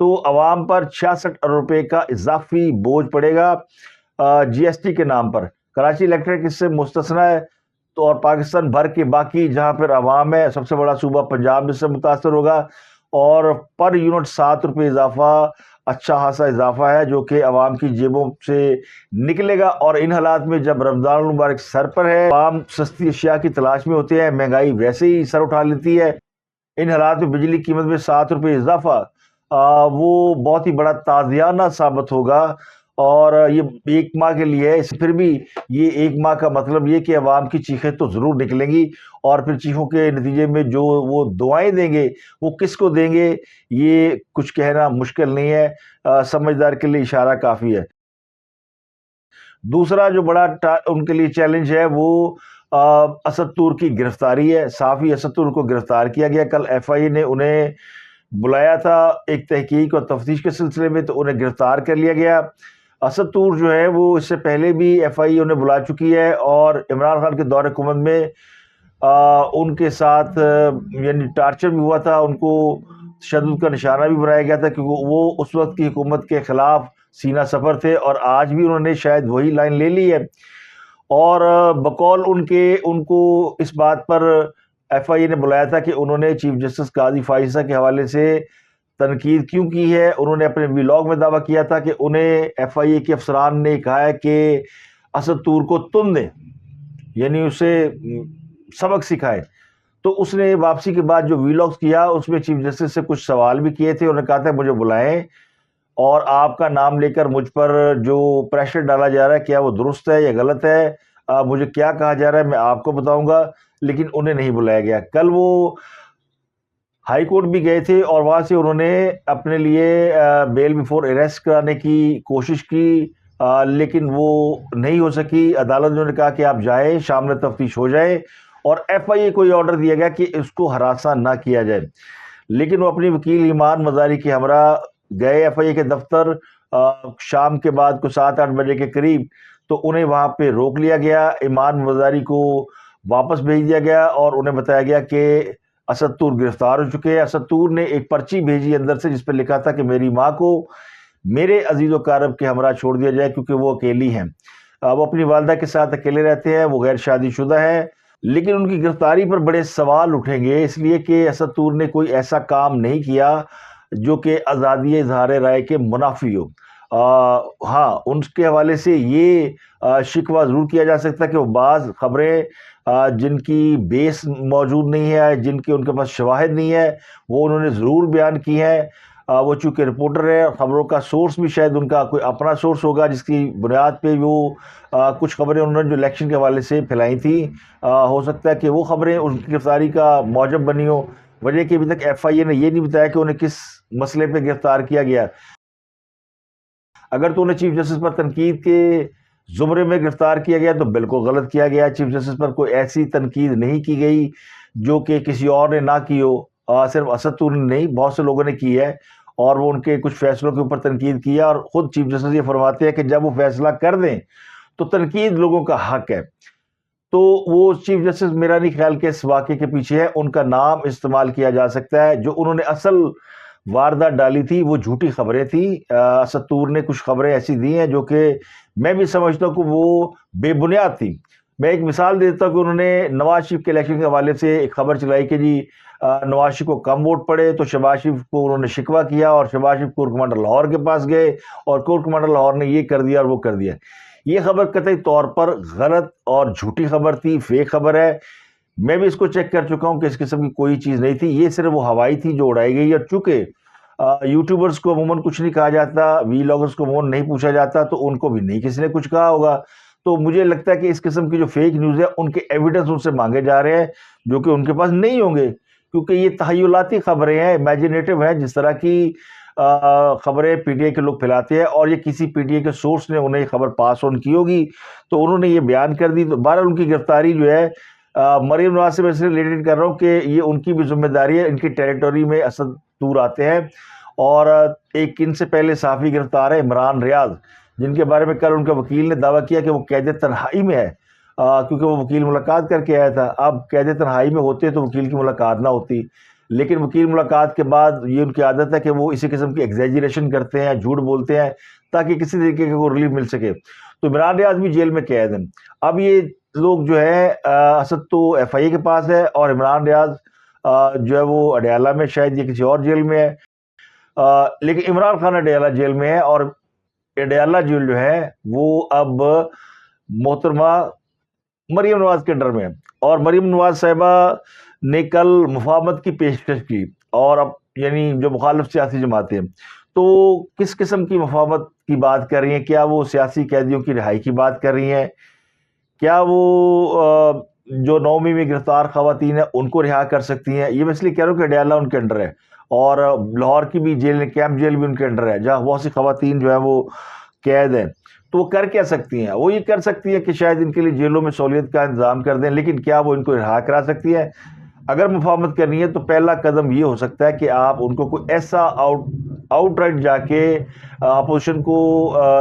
تو عوام پر 66 ارب روپے کا اضافی بوجھ پڑے گا جی ایس ٹی کے نام پر۔ کراچی الیکٹریک اس سے مستثنیٰ ہے، تو اور پاکستان بھر کے باقی جہاں پر عوام ہے، سب سے بڑا صوبہ پنجاب اس سے متاثر ہوگا، اور پر یونٹ 7 روپے اضافہ اچھا خاصا اضافہ ہے جو کہ عوام کی جیبوں سے نکلے گا۔ اور ان حالات میں جب رمضان المبارک سر پر ہے، عوام سستی اشیاء کی تلاش میں ہوتے ہیں، مہنگائی ویسے ہی سر اٹھا لیتی ہے، ان حالات میں بجلی کی قیمت میں 7 روپے اضافہ وہ بہت ہی بڑا تازیانہ ثابت ہوگا، اور یہ ایک ماہ کے لیے ہے۔ پھر بھی یہ ایک ماہ کا مطلب یہ کہ عوام کی چیخیں تو ضرور نکلیں گی، اور پھر چیخوں کے نتیجے میں جو وہ دعائیں دیں گے وہ کس کو دیں گے یہ کچھ کہنا مشکل نہیں ہے، سمجھدار کے لیے اشارہ کافی ہے۔ دوسرا جو بڑا ان کے لیے چیلنج ہے وہ اسد طور کی گرفتاری ہے۔ صحافی اسد طور کو گرفتار کیا گیا، کل ایف آئی اے نے انہیں بلایا تھا ایک تحقیق اور تفتیش کے سلسلے میں، تو انہیں گرفتار کر لیا گیا۔ اسد طور جو ہے وہ اس سے پہلے بھی ایف آئی اے انہیں بلا چکی ہے، اور عمران خان کے دور حکومت میں ان کے ساتھ یعنی ٹارچر بھی ہوا تھا، ان کو تشدد کا نشانہ بھی بنایا گیا تھا، کیونکہ وہ اس وقت کی حکومت کے خلاف سینہ سفر تھے، اور آج بھی انہوں نے شاید وہی لائن لے لی ہے۔ اور بقول ان کو اس بات پر ایف آئی اے نے بلایا تھا کہ انہوں نے چیف جسٹس قاضی فائزہ کے حوالے سے تنقید کیوں کی ہے۔ انہوں نے اپنے ویلاگ میں دعویٰ کیا تھا کہ انہیں ایف آئی اے کے افسران نے کہا ہے کہ اسد طور کو تن دیں، یعنی اسے سبق سکھائے۔ تو اس نے واپسی کے بعد جو ویلاگز کیا اس میں چیف جسٹس سے کچھ سوال بھی کیے تھے، انہوں نے کہا تھا مجھے بلائیں، اور آپ کا نام لے کر مجھ پر جو پریشر ڈالا جا رہا ہے کیا وہ درست ہے یا غلط ہے، مجھے کیا کہا جا رہا ہے میں آپ کو بتاؤں گا، لیکن انہیں نہیں بلایا گیا۔ کل وہ ہائی کورٹ بھی گئے تھے، اور وہاں سے انہوں نے اپنے لیے بیل بیفور اریسٹ کرانے کی کوشش کی، لیکن وہ نہیں ہو سکی۔ عدالت نے کہا کہ آپ جائیں، شامل تفتیش ہو جائے، اور ایف آئی اے کو یہ آرڈر دیا گیا کہ اس کو ہراساں نہ کیا جائے، لیکن وہ اپنی وکیل ایمان مزاری کے ہمراہ گئے ایف آئی اے کے دفتر شام کے بعد کو 7-8 بجے کے قریب، تو انہیں وہاں پہ روک لیا گیا، ایمان مزاری کو واپس بھیج دیا گیا، اور انہیں بتایا گیا کہ اسد طور گرفتار ہو چکے ہیں۔ اسد طور نے ایک پرچی بھیجی اندر سے جس پہ لکھا تھا کہ میری ماں کو میرے عزیز و اقارب کے ہمراہ چھوڑ دیا جائے کیونکہ وہ اکیلی ہیں، وہ اپنی والدہ کے ساتھ اکیلے رہتے ہیں، وہ غیر شادی شدہ ہے، لیکن ان کی گرفتاری پر بڑے سوال اٹھیں گے، اس لیے کہ اسد طور نے کوئی ایسا کام نہیں کیا جو کہ آزادی اظہار رائے کے منافی ہو۔ ہاں، ان کے حوالے سے یہ شکوہ ضرور کیا جا سکتا ہے کہ وہ بعض خبریں جن کی بیس موجود نہیں ہے، جن کے ان کے پاس شواہد نہیں ہے، وہ انہوں نے ضرور بیان کی ہیں۔ وہ چونکہ رپورٹر ہے، خبروں کا سورس بھی شاید ان کا کوئی اپنا سورس ہوگا جس کی بنیاد پہ وہ کچھ خبریں انہوں نے جو الیکشن کے حوالے سے پھیلائی تھیں، ہو سکتا ہے کہ وہ خبریں ان کی گرفتاری کا موجب بنی ہو، وجہ کہ ابھی تک ایف آئی اے نے یہ نہیں بتایا کہ انہیں کس مسئلے پہ گرفتار کیا گیا۔ اگر تو انہیں چیف جسٹس پر تنقید کے زمرے میں گرفتار کیا گیا تو بالکل غلط کیا گیا، چیف جسٹس پر کوئی ایسی تنقید نہیں کی گئی جو کہ کسی اور نے نہ کی ہو، صرف اسد طور نے نہیں، بہت سے لوگوں نے کی ہے، اور وہ ان کے کچھ فیصلوں کے اوپر تنقید کیا، اور خود چیف جسٹس یہ فرماتے ہیں کہ جب وہ فیصلہ کر دیں تو تنقید لوگوں کا حق ہے۔ تو وہ چیف جسٹس میرا نہیں خیال کہ اس واقعے کے پیچھے ہے، ان کا نام استعمال کیا جا سکتا ہے۔ جو انہوں نے اصل واردات ڈالی تھی وہ جھوٹی خبریں تھیں، اسد طور نے کچھ خبریں ایسی دی ہیں جو کہ میں بھی سمجھتا ہوں کہ وہ بے بنیاد تھی۔ میں ایک مثال دیتا ہوں کہ انہوں نے نواز شریف کے الیکشن کے حوالے سے ایک خبر چلائی کہ جی نواز شریف کو کم ووٹ پڑے، تو شہباز شریف کو انہوں نے شکوہ کیا، اور شہباز شریف کور کمانڈر لاہور کے پاس گئے، اور کور کمانڈر لاہور نے یہ کر دیا اور وہ کر دیا۔ یہ خبر قطعی طور پر غلط اور جھوٹی خبر تھی، فیک خبر ہے۔ میں بھی اس کو چیک کر چکا ہوں کہ اس قسم کی کوئی چیز نہیں تھی، یہ صرف وہ ہوائی تھی جو اڑائی گئی، اور چونکہ یوٹیوبرز کو عموماً کچھ نہیں کہا جاتا، ویلاگرز کو عموماً نہیں پوچھا جاتا، تو ان کو بھی نہیں کسی نے کچھ کہا ہوگا۔ تو مجھے لگتا ہے کہ اس قسم کی جو فیک نیوز ہے ان کے ایویڈنس ان سے مانگے جا رہے ہیں جو کہ ان کے پاس نہیں ہوں گے، کیونکہ یہ تخیلاتی خبریں ہیں، امیجنیٹو ہیں، جس طرح کی خبریں پی ٹی آئی کے لوگ پھیلاتے ہیں، اور یہ کسی پی ٹی آئی کے سورس نے انہیں خبر پاس آن کی ہوگی تو انہوں نے یہ بیان کر دی۔ تو بہرحال ان کی گرفتاری جو ہے مریم نواز سے میں اس لیے ریلیٹڈ کر رہا ہوں کہ یہ ان کی بھی ذمہ داری ہے، ان کی ٹیریٹوری میں اسد طور آتے ہیں، اور ایک ان سے پہلے صحافی گرفتار ہے عمران ریاض، جن کے بارے میں کل ان کا وکیل نے دعویٰ کیا کہ وہ قید تنہائی میں ہے، کیونکہ وہ وکیل ملاقات کر کے آیا تھا۔ اب قید تنہائی میں ہوتے تو وکیل کی ملاقات نہ ہوتی، لیکن وکیل ملاقات کے بعد یہ ان کی عادت ہے کہ وہ اسی قسم کی ایگزیجریشن کرتے ہیں، جھوٹ بولتے ہیں تاکہ کسی طریقے کا کوئی ریلیف مل سکے. تو عمران ریاض بھی جیل میں قید ہیں. اب یہ لوگ جو ہے اسد تو ایف آئی اے کے پاس ہے، اور عمران ریاض جو ہے وہ اڈیالہ میں، شاید یہ کسی اور جیل میں ہے. لیکن عمران خان اڈیالہ جیل میں ہے، اور اڈیالہ جیل جو ہے وہ اب محترمہ مریم نواز کے انڈر میں ہے. اور مریم نواز صاحبہ نے کل مفاہمت کی پیشکش کی، اور اب یعنی جو مخالف سیاسی جماعتیں ہیں تو کس قسم کی مفاہمت کی بات کر رہی ہیں؟ کیا وہ سیاسی قیدیوں کی رہائی کی بات کر رہی ہیں؟ کیا وہ جو 9ویں میں گرفتار خواتین ہیں ان کو رہا کر سکتی ہیں؟ یہ میں اس لیے کہہ رہا ہوں کہ اڈیالہ ان کے انڈر ہے، اور لاہور کی بھی جیل، کیمپ جیل بھی ان کے انڈر ہے، جہاں بہت سی خواتین جو ہیں وہ قید ہیں. تو وہ کر کیا سکتی ہیں؟ وہ یہ کر سکتی ہے کہ شاید ان کے لیے جیلوں میں سہولیت کا انتظام کر دیں، لیکن کیا وہ ان کو رہا کرا سکتی ہے؟ اگر مفاہمت کرنی ہے تو پہلا قدم یہ ہو سکتا ہے کہ آپ ان کو کوئی ایسا آؤٹ رائٹ جا کے اپوزیشن کو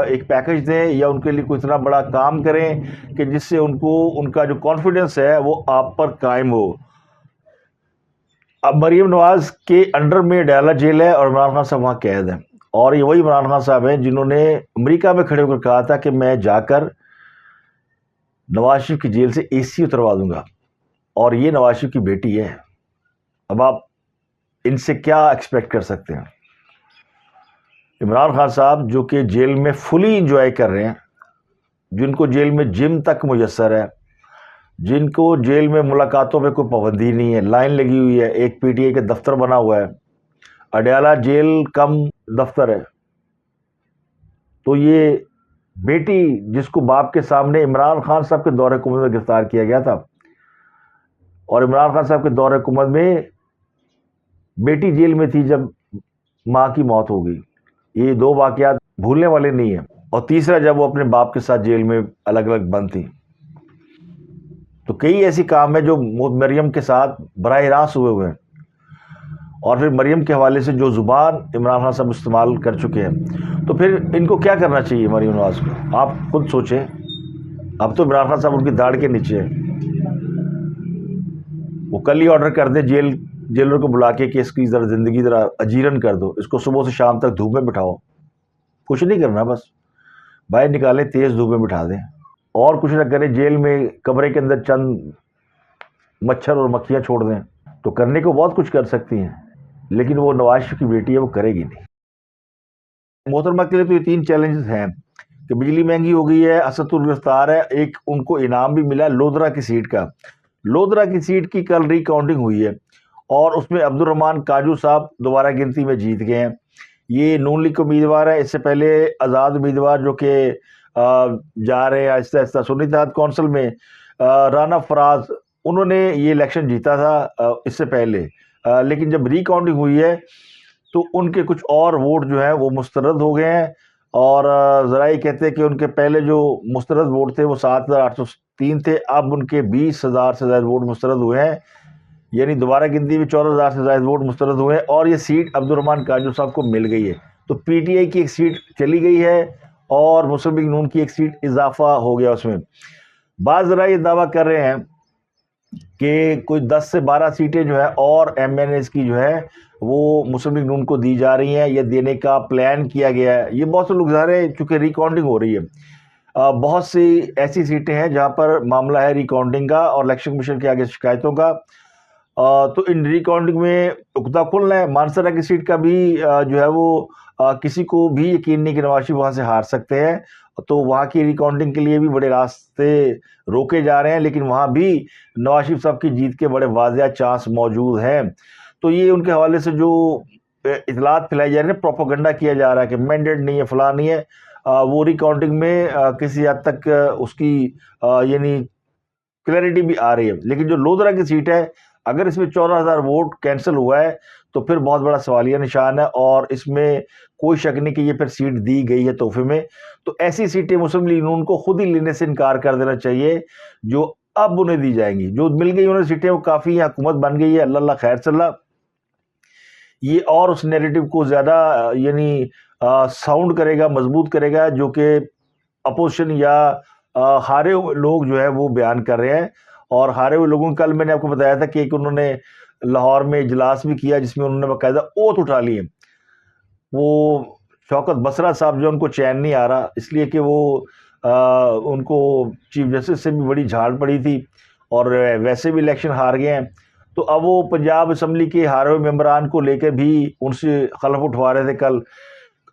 ایک پیکج دیں، یا ان کے لیے کوئی اتنا بڑا کام کریں کہ جس سے ان کا جو کانفیڈنس ہے وہ آپ پر قائم ہو. اب مریم نواز کے انڈر میں اڈیالہ جیل ہے، اور عمران خان صاحب وہاں قید ہیں، اور یہ وہی عمران خان صاحب ہیں جنہوں نے امریکہ میں کھڑے ہو کر کہا تھا کہ میں جا کر نواز شریف کی جیل سے اے سی اتروا دوں گا، اور یہ نواز شریف کی بیٹی ہے. اب آپ ان سے کیا ایکسپیکٹ کر سکتے ہیں؟ عمران خان صاحب جو کہ جیل میں فلی انجوائے کر رہے ہیں، جن کو جیل میں جم تک میسر ہے، جن کو جیل میں ملاقاتوں پہ کوئی پابندی نہیں ہے، لائن لگی ہوئی ہے، ایک پی ٹی آئی کا دفتر بنا ہوا ہے، اڈیالہ جیل کم دفتر ہے. تو یہ بیٹی جس کو باپ کے سامنے عمران خان صاحب کے دور حکومت میں گرفتار کیا گیا تھا، اور عمران خان صاحب کے دور حکومت میں بیٹی جیل میں تھی جب ماں کی موت ہو گئی. یہ دو واقعات بھولنے والے نہیں ہیں. اور تیسرا جب وہ اپنے باپ کے ساتھ جیل میں الگ الگ بند تھی. تو کئی ایسی کام ہے جو مریم کے ساتھ براہ راست ہوئے ہیں، اور پھر مریم کے حوالے سے جو زبان عمران خان صاحب استعمال کر چکے ہیں، تو پھر ان کو کیا کرنا چاہیے مریم نواز کو؟ آپ خود سوچیں. اب تو عمران خان صاحب ان کی داڑھ کے نیچے ہیں. وہ کل ہی آرڈر کر دیں جیلر کو بلا کے کہ اس کی ذرا زندگی ذرا اجیرن کر دو، اس کو صبح سے شام تک دھوپ میں بٹھاؤ. کچھ نہیں کرنا، بس باہر نکالیں، تیز دھوپ میں بٹھا دیں، اور کچھ نہ کریں. جیل میں کمرے کے اندر چند مچھر اور مکھیاں چھوڑ دیں. تو کرنے کو بہت کچھ کر سکتی ہیں، لیکن وہ نواز شریف کی بیٹی ہے، وہ کرے گی نہیں. محترمہ کے لیے تو یہ 3 چیلنجز ہیں کہ بجلی مہنگی ہو گئی ہے، اسد گرفتار ہے، ایک ان کو انعام بھی ملا لودھرا کی سیٹ کا. لودھرا کی سیٹ کی کل ری کاؤنٹنگ ہوئی ہے، اور اس میں عبد الرحمان کاجو صاحب دوبارہ گنتی میں جیت گئے ہیں. یہ نون لیگ کے امیدوار ہیں. اس سے پہلے آزاد امیدوار جو کہ جا رہے ہیں آہستہ آہستہ سنی اتحاد کونسل میں، رانا فراز، انہوں نے یہ الیکشن جیتا تھا اس سے پہلے، لیکن جب ری کاؤنٹنگ ہوئی ہے تو ان کے کچھ اور ووٹ جو ہیں وہ مسترد ہو گئے ہیں. اور ذرائع کہتے ہیں کہ ان کے پہلے جو مسترد ووٹ تھے وہ 7,803 تھے، اب ان کے 20,000 سے زائد ووٹ مسترد ہوئے ہیں، یعنی دوبارہ گنتی میں 14,000 سے زائد ووٹ مسترد ہوئے ہیں، اور یہ سیٹ عبد الرحمان کاجو صاحب کو مل گئی ہے. تو پی ٹی آئی کی ایک سیٹ چلی گئی ہے، اور مسلم لیگ نون کی ایک سیٹ اضافہ ہو گیا اس میں. بعض ذرائع یہ دعویٰ کر رہے ہیں کہ کوئی 10 سے 12 سیٹیں جو ہے اور ایم این ایز کی جو ہے وہ مسلم لیگ نون کو دی جا رہی ہیں، یا دینے کا پلان کیا گیا ہے. یہ بہت سے لوگ ظاہر ہے چونکہ ری کاؤنٹنگ ہو رہی ہے، بہت سی ایسی سیٹیں ہیں جہاں پر معاملہ ہے ری کاؤنٹنگ کا اور الیکشن کمیشن کے آگے شکایتوں کا. تو ان ری کاؤنٹنگ میں عقدہ کھل ہے. مانسرا کی سیٹ کا بھی جو ہے وہ کسی کو بھی یقین نہیں کہ نواز شریف وہاں سے ہار سکتے ہیں، تو وہاں کی ری کاؤنٹنگ کے لیے بھی بڑے راستے روکے جا رہے ہیں، لیکن وہاں بھی نواز شریف صاحب کی جیت کے بڑے واضح چانس موجود ہیں. تو یہ ان کے حوالے سے جو اطلاعات پھیلائی جا رہی ہیں، پروپیگنڈا کیا جا رہا ہے کہ مینڈیٹ نہیں ہے، فلاں نہیں ہے، وہ ری کاؤنٹنگ میں کسی حد تک اس کی یعنی کلیئرٹی بھی آ رہی ہے. لیکن جو لودھرا کی سیٹ ہے، اگر اس میں 14,000 ووٹ کینسل ہوا ہے تو پھر بہت بڑا سوالیہ نشان ہے، اور اس میں کوئی شک نہیں کہ یہ پھر سیٹ دی گئی ہے تحفے میں. تو ایسی سیٹیں مسلم لیگ نون کو خود ہی لینے سے انکار کر دینا چاہیے جو اب انہیں دی جائیں گی. جو مل گئی انہیں سیٹیں وہ کافی ہیں، حکومت بن گئی ہے، اللہ اللہ خیر صلی اللہ. یہ اور اس نیریٹو کو زیادہ یعنی ساؤنڈ کرے گا، مضبوط کرے گا، جو کہ اپوزیشن یا ہارے ہوئے لوگ جو ہے وہ بیان کر رہے ہیں. اور ہارے ہوئے لوگوں کل میں نے آپ کو بتایا تھا کہ ایک انہوں نے لاہور میں اجلاس بھی کیا جس میں انہوں نے باقاعدہ اوتھ اٹھا لی ہے. وہ شوکت بسرا صاحب جو ان کو چین نہیں آ رہا اس لیے کہ وہ ان کو چیف جسٹس سے بھی بڑی جھاڑ پڑی تھی اور ویسے بھی الیکشن ہار گئے ہیں. تو اب وہ پنجاب اسمبلی کے ہارے ہوئے ممبران کو لے کے بھی ان سے خلف اٹھوا رہے تھے کل,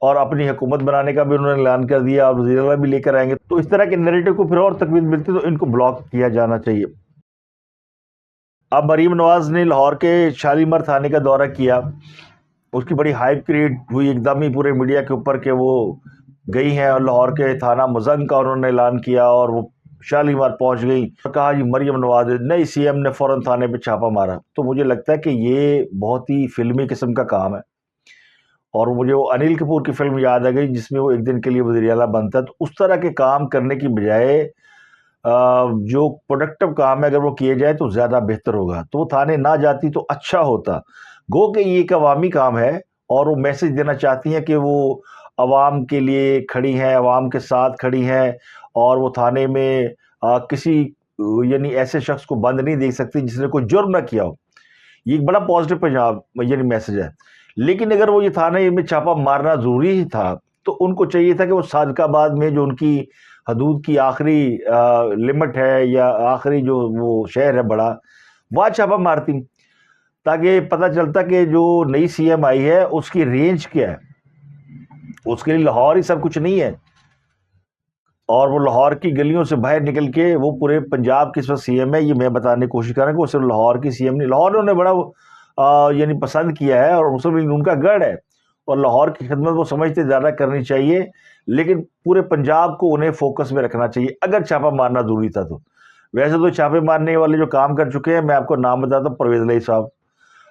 اور اپنی حکومت بنانے کا بھی انہوں نے اعلان کر دیا, اور وزیر اعلیٰ بھی لے کر آئیں گے. تو اس طرح کے نیریٹو کو پھر اور تقویت ملتی تو ان کو بلاک کیا جانا چاہیے. اب مریم نواز نے لاہور کے شالیمار تھانے کا دورہ کیا, اس کی بڑی ہائپ کریٹ ہوئی ایک دم ہی پورے میڈیا کے اوپر کہ وہ گئی ہیں اور لاہور کے تھانہ مزنگ کا انہوں نے اعلان کیا, اور وہ شالیمار پہنچ گئی اور کہا جی مریم نواز نئی سی ایم نے فوراً تھانے پہ چھاپا مارا. تو مجھے لگتا ہے کہ یہ بہت ہی فلمی قسم کا کام ہے, اور مجھے وہ انل کپور کی فلم یاد آ گئی جس میں وہ ایک دن کے لیے وزیر اعلیٰ بنتا ہے. تو اس طرح کے کام کرنے کی بجائے جو پروڈکٹیو کام ہے اگر وہ کیے جائے تو زیادہ بہتر ہوگا. تو وہ تھانے نہ جاتی تو اچھا ہوتا. گو کہ یہ ایک عوامی کام ہے اور وہ میسج دینا چاہتی ہیں کہ وہ عوام کے لیے کھڑی ہیں, عوام کے ساتھ کھڑی ہیں, اور وہ تھانے میں کسی یعنی ایسے شخص کو بند نہیں دیکھ سکتی جس نے کوئی جرم نہ کیا ہو. یہ ایک بڑا پازیٹیو پنجاب یعنی میسج ہے. لیکن اگر وہ یہ تھانے میں چھاپا مارنا ضروری ہی تھا تو ان کو چاہیے تھا کہ وہ صادق آباد میں جو ان کی حدود کی آخری لمٹ ہے یا آخری جو وہ شہر ہے بڑا, وہاں چھاپا مارتی تاکہ پتہ چلتا کہ جو نئی سی ایم آئی ہے اس کی رینج کیا ہے. اس کے لیے لاہور ہی سب کچھ نہیں ہے, اور وہ لاہور کی گلیوں سے باہر نکل کے وہ پورے پنجاب کی اس وقت سی ایم ہے. یہ میں بتانے کی کوشش کر رہا ہوں کہ وہ صرف لاہور کی سی ایم نہیں, لاہور نے بڑا یعنی پسند کیا ہے اور مسلم لیگ ان کا گڑھ ہے, اور لاہور کی خدمت وہ سمجھتے زیادہ کرنی چاہیے, لیکن پورے پنجاب کو انہیں فوکس میں رکھنا چاہیے اگر چھاپا مارنا ضروری تھا تو. ویسے تو چھاپے مارنے والے جو کام کر چکے ہیں, میں آپ کو نام بتاتا ہوں, پرویز الہی صاحب,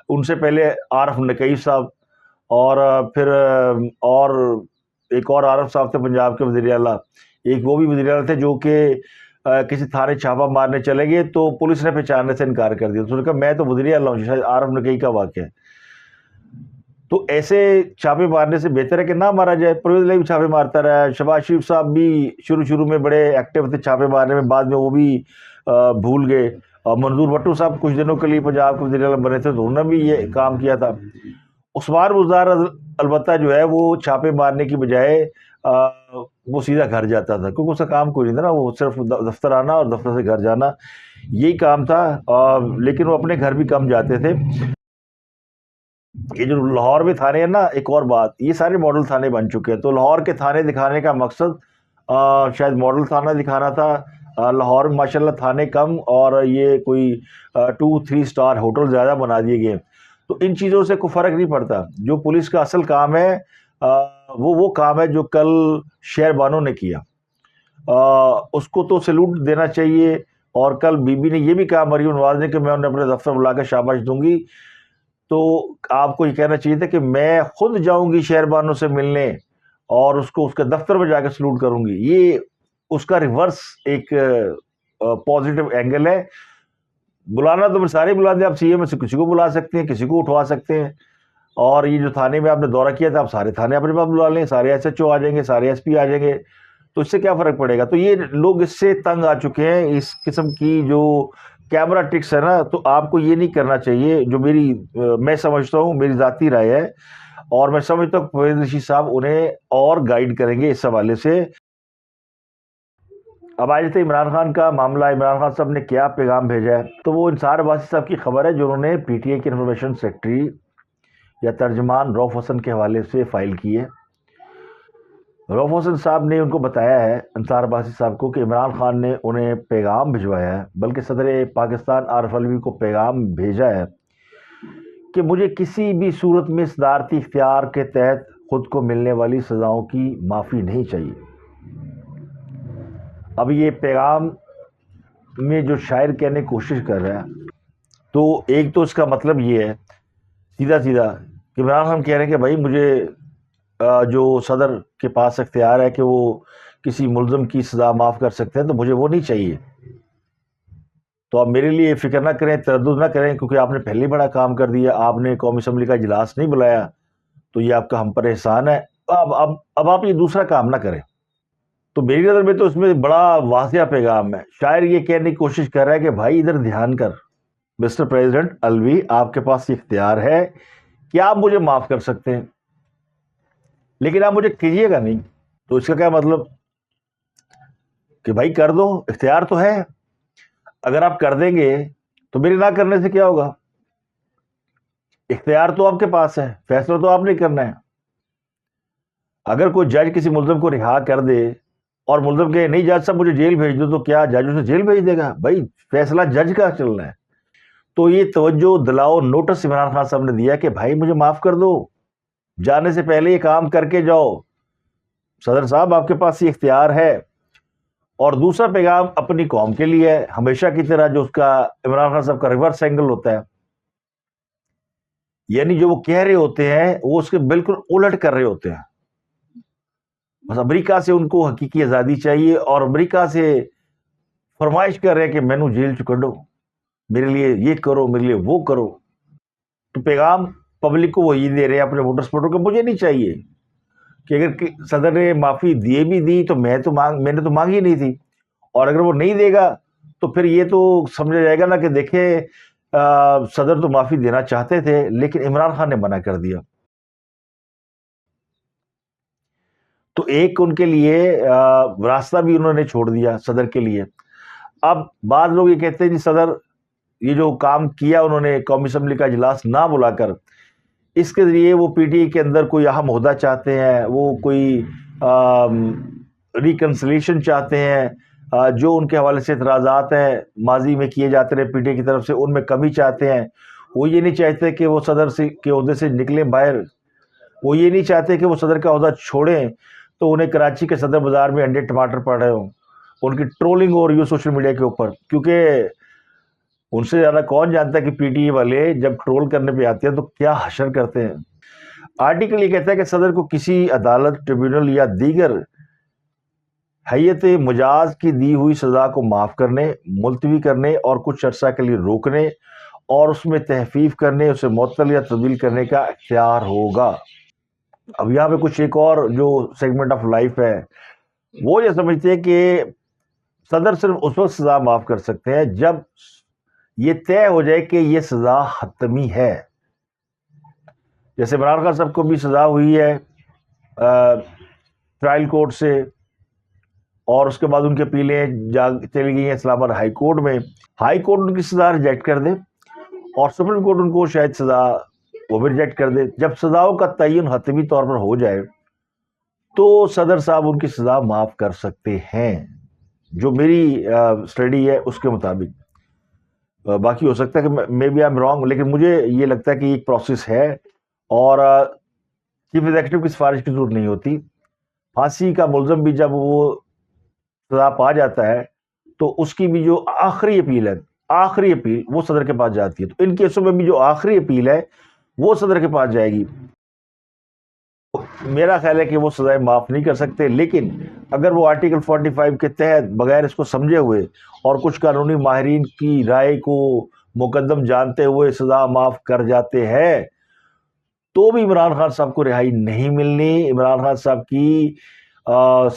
ان سے پہلے عارف نقی صاحب, اور پھر اور ایک اور عارف صاحب تھے پنجاب کے وزیر اعلیٰ, ایک وہ بھی وزیر اعلیٰ تھے جو کہ کسی تھانے چھاپا مارنے چلے گئے تو پولیس نے پہچاننے سے انکار کر دیا. تو انہوں نے کہا میں تو وزیر اعلیٰ ہوں, شاید عارف نقی کا واقعہ ہے. تو ایسے چھاپے مارنے سے بہتر ہے کہ نہ مارا جائے. پرویز الہی بھی چھاپے مارتا رہا, شہباز شریف صاحب بھی شروع میں بڑے ایکٹیو تھے چھاپے مارنے میں, بعد میں وہ بھی بھول گئے. منظور بھٹو صاحب کچھ دنوں کے لیے پنجاب کے وزیر اعلیٰ بنے تھے تو انہوں نے بھی یہ کام کیا تھا. عثمان بزدار البتہ جو ہے وہ چھاپے مارنے کی بجائے وہ سیدھا گھر جاتا تھا, کیونکہ اس کا کام کوئی نہیں تھا نا, وہ صرف دفتر آنا اور دفتر سے گھر جانا یہی کام تھا. لیکن وہ اپنے گھر بھی کم جاتے تھے. یہ جو لاہور میں تھانے ہیں نا, ایک اور بات, یہ سارے ماڈل تھانے بن چکے ہیں. تو لاہور کے تھانے دکھانے کا مقصد شاید ماڈل تھانہ دکھانا تھا. لاہور میں ماشاء اللہ تھانے کم اور یہ کوئی 2-3 اسٹار ہوٹل زیادہ بنا دیے گئے. تو ان چیزوں سے کوئی فرق نہیں پڑتا. جو پولیس کا اصل کام ہے وہ کام ہے جو کل شہر بانو نے کیا, اس کو تو سیلوٹ دینا چاہیے. اور کل بی بی نے یہ بھی کہا مریم نواز نے کہ میں انہیں اپنے دفتر بلا کے شاباش دوں گی. تو آپ کو یہ کہنا چاہیے تھا کہ میں خود جاؤں گی شہر بانو سے ملنے اور اس کو اس کے دفتر میں جا کے سلوٹ کروں گی. یہ اس کا ریورس ایک پازیٹیو اینگل ہے. بلانا تو سارے بلا دیں, آپ سی ایم میں سے کسی کو بلا سکتے ہیں, کسی کو اٹھوا سکتے ہیں. اور یہ جو تھانے میں آپ نے دورہ کیا تھا, آپ سارے تھانے اپنے پاس بلا لیں, سارے ایس ایچ او آ جائیں گے, سارے ایس پی آ جائیں گے, تو اس سے کیا فرق پڑے گا. تو یہ لوگ اس سے تنگ آ چکے ہیں, اس قسم کی جو کیمرہ ٹکس ہے نا. تو آپ کو یہ نہیں کرنا چاہیے, جو میں سمجھتا ہوں, میری ذاتی رائے ہے, اور میں سمجھتا ہوں پرویز الہی صاحب انہیں اور گائیڈ کریں گے اس حوالے سے. اب آج تھے عمران خان کا معاملہ, عمران خان صاحب نے کیا پیغام بھیجا ہے. تو وہ انصار عباسی صاحب کی خبر ہے جو انہوں نے پی ٹی آئی کے انفارمیشن سیکرٹری یا ترجمان رؤف حسن کے حوالے سے فائل کی ہے. رؤف حسن صاحب نے ان کو بتایا ہے انصار عباسی صاحب کو کہ عمران خان نے انہیں پیغام بھجوایا ہے, بلکہ صدر پاکستان عارف علوی کو پیغام بھیجا ہے کہ مجھے کسی بھی صورت میں صدارتی اختیار کے تحت خود کو ملنے والی سزاؤں کی معافی نہیں چاہیے. اب یہ پیغام میں جو شاعر کہنے کی کوشش کر رہا ہے, تو ایک تو اس کا مطلب یہ ہے سیدھا کہ عمران خان کہہ رہے ہیں کہ بھائی مجھے جو صدر کے پاس اختیار ہے کہ وہ کسی ملزم کی سزا معاف کر سکتے ہیں, تو مجھے وہ نہیں چاہیے. تو آپ میرے لیے فکر نہ کریں, تردد نہ کریں, کیونکہ آپ نے پہلے ہی بڑا کام کر دیا. آپ نے قومی اسمبلی کا اجلاس نہیں بلایا, تو یہ آپ کا ہم پر احسان ہے. اب آپ یہ دوسرا کام نہ کریں. تو میری نظر میں تو اس میں بڑا واضح پیغام ہے. شاعر یہ کہنے کی کوشش کر رہا ہے کہ بھائی ادھر دھیان کر, مسٹر پریزیڈنٹ الوی، آپ کے پاس یہ اختیار ہے کہ آپ مجھے معاف کر سکتے ہیں، لیکن آپ مجھے کیجیے گا نہیں۔ تو اس کا کیا مطلب کہ بھائی کر دو، اختیار تو ہے، اگر آپ کر دیں گے تو میری نہ کرنے سے کیا ہوگا؟ اختیار تو آپ کے پاس ہے، فیصلہ تو آپ نہیں کرنا ہے۔ اگر کوئی جج کسی ملزم کو رہا کر دے اور ملزم کہے نہیں جج صاحب مجھے جیل بھیج دو، تو کیا جج اسے جیل بھیج دے گا؟ بھائی فیصلہ جج کا چلنا ہے۔ تو یہ توجہ دلاؤ نوٹس عمران خان صاحب نے دیا کہ بھائی مجھے معاف کر دو، جانے سے پہلے یہ کام کر کے جاؤ۔ صدر صاحب آپ کے پاس یہ اختیار ہے۔ اور دوسرا پیغام اپنی قوم کے لیے ہے، ہمیشہ کی طرح جو اس کا عمران خان صاحب کا ریورس اینگل ہوتا ہے، یعنی جو وہ کہہ رہے ہوتے ہیں وہ اس کے بالکل الٹ کر رہے ہوتے ہیں۔ بس امریکہ سے ان کو حقیقی آزادی چاہیے اور امریکہ سے فرمائش کر رہے ہیں کہ میں نو جیل چکڈو، میرے لیے یہ کرو، میرے لیے وہ کرو۔ تو پیغام پبلک کو وہ یہ دے رہے ہیں اپنے ووٹر سپورٹر کو، مجھے نہیں چاہیے کہ اگر صدر نے معافی دیے بھی دی تو میں نے تو مانگی نہیں تھی، اور اگر وہ نہیں دے گا تو پھر یہ تو سمجھا جائے گا نا کہ دیکھیں صدر تو معافی دینا چاہتے تھے لیکن عمران خان نے منع کر دیا۔ تو ایک ان کے لیے راستہ بھی انہوں نے چھوڑ دیا صدر کے لیے۔ اب بعض لوگ یہ کہتے ہیں جی صدر یہ جو کام کیا انہوں نے قومی اسمبلی کا اجلاس نہ بلا کر، اس کے ذریعے وہ پی ٹی آئی کے اندر کوئی اہم عہدہ چاہتے ہیں، وہ کوئی ریکنسلیشن چاہتے ہیں، جو ان کے حوالے سے اعتراضات ہیں ماضی میں کیے جاتے رہے پی ٹی آئی کی طرف سے، ان میں کمی چاہتے ہیں۔ وہ یہ نہیں چاہتے کہ وہ صدر کے عہدے سے نکلیں باہر، وہ یہ نہیں چاہتے کہ وہ صدر کا عہدہ چھوڑیں تو انہیں کراچی کے صدر بازار میں انڈے ٹماٹر پڑ رہے ہوں، ان کی ٹرولنگ ہو رہی ہو سوشل میڈیا کے اوپر، کیونکہ ان سے زیادہ کون جانتا ہے کہ پی ٹی آئی والے جب ٹرول کرنے پہ آتے ہیں تو کیا حشر کرتے ہیں۔ آرٹیکل یہ کہتا ہے کہ صدر کو کسی عدالت، ٹریبیونل یا دیگر حیت مجاز کی دی ہوئی سزا کو معاف کرنے، ملتوی کرنے اور کچھ عرصہ کے لیے روکنے اور اس میں تخفیف کرنے، اسے معطل یا تبدیل کرنے کا اختیار ہوگا۔ اب یہاں پہ کچھ ایک اور جو سیگمنٹ آف لائف ہے وہ یہ سمجھتے ہیں کہ صدر صرف اس وقت سزا معاف کر سکتے ہیں جب یہ طے ہو جائے کہ یہ سزا حتمی ہے۔ جیسے عمران خان صاحب کو بھی سزا ہوئی ہے ٹرائل کورٹ سے، اور اس کے بعد ان کی اپیلیں چلی گئی ہیں اسلام آباد ہائی کورٹ میں، ہائی کورٹ ان کی سزا ریجیکٹ کر دے اور سپریم کورٹ ان کو شاید سزا وہ بھی ریجیکٹ کر دے۔ جب سزاؤں کا تعین حتمی طور پر ہو جائے تو صدر صاحب ان کی سزا معاف کر سکتے ہیں، جو میری اسٹڈی ہے اس کے مطابق۔ باقی ہو سکتا ہے کہ may be I am wrong, لیکن مجھے یہ لگتا ہے کہ ایک پروسیس ہے اور چیف ایگزیکٹو کی سفارش کی ضرورت نہیں ہوتی۔ پھانسی کا ملزم بھی جب وہ سزا پا جاتا ہے تو اس کی بھی جو آخری اپیل ہے، آخری اپیل وہ صدر کے پاس جاتی ہے۔ تو ان کیسوں میں بھی جو آخری اپیل ہے وہ صدر کے پاس جائے گی۔ میرا خیال ہے کہ وہ سزائیں معاف نہیں کر سکتے، لیکن اگر وہ آرٹیکل 45 کے تحت بغیر اس کو سمجھے ہوئے اور کچھ قانونی ماہرین کی رائے کو مقدم جانتے ہوئے سزا معاف کر جاتے ہیں تو بھی عمران خان صاحب کو رہائی نہیں ملنی۔ عمران خان صاحب کی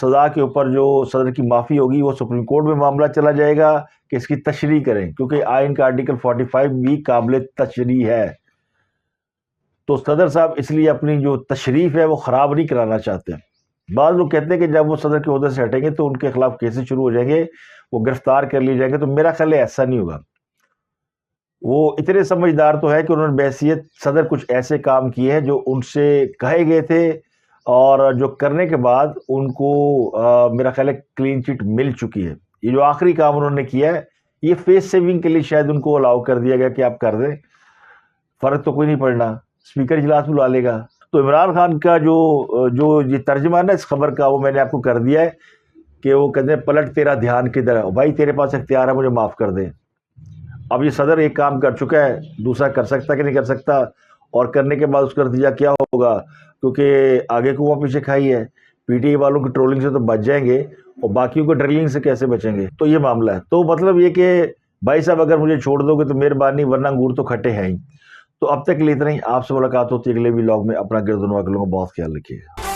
سزا کے اوپر جو صدر کی معافی ہوگی وہ سپریم کورٹ میں معاملہ چلا جائے گا کہ اس کی تشریح کریں، کیونکہ آئین کا آرٹیکل 45 بھی قابل تشریح ہے۔ تو صدر صاحب اس لیے اپنی جو تشریف ہے وہ خراب نہیں کرانا چاہتے۔ بعض لوگ کہتے ہیں کہ جب وہ صدر کے عہدے سے ہٹیں گے تو ان کے خلاف کیسز شروع ہو جائیں گے، وہ گرفتار کر لیے جائیں گے، تو میرا خیال ہے ایسا نہیں ہوگا۔ وہ اتنے سمجھدار تو ہے کہ انہوں نے بحیثیت صدر کچھ ایسے کام کیے ہیں جو ان سے کہے گئے تھے اور جو کرنے کے بعد ان کو میرا خیال ہے کلین چٹ مل چکی ہے۔ یہ جو آخری کام انہوں نے کیا ہے یہ فیس سیونگ کے لیے شاید ان کو الاؤ کر دیا گیا کہ آپ کر دیں، فرق تو کوئی نہیں پڑنا، اسپیکر اجلاس بلا لے گا۔ تو عمران خان کا جو یہ ترجمہ ہے نا اس خبر کا، وہ میں نے آپ کو کر دیا ہے کہ وہ کہتے ہیں پلٹ تیرا دھیان کدھر ہے، بھائی تیرے پاس اختیار ہے مجھے معاف کر دے۔ اب یہ صدر ایک کام کر چکا ہے، دوسرا کر سکتا کہ نہیں کر سکتا، اور کرنے کے بعد اس کا نتیجہ کیا ہوگا، کیونکہ آگے کو وہاں پیچھے کھائی ہے۔ پی ٹی آئی والوں کی ٹرولنگ سے تو بچ جائیں گے اور باقیوں کو ڈرلنگ سے کیسے بچیں گے؟ تو یہ معاملہ ہے۔ تو مطلب یہ کہ بھائی صاحب اگر مجھے چھوڑ دو گے تو مہربانی، ورنہ انگور تو کھٹے ہیں ہی۔ تو اب تک کے لیے اتنا ہی، آپ سے ملاقات ہوتی ہے اگلے ولاگ میں۔ اپنا گرد و نواح کا بہت خیال رکھیے۔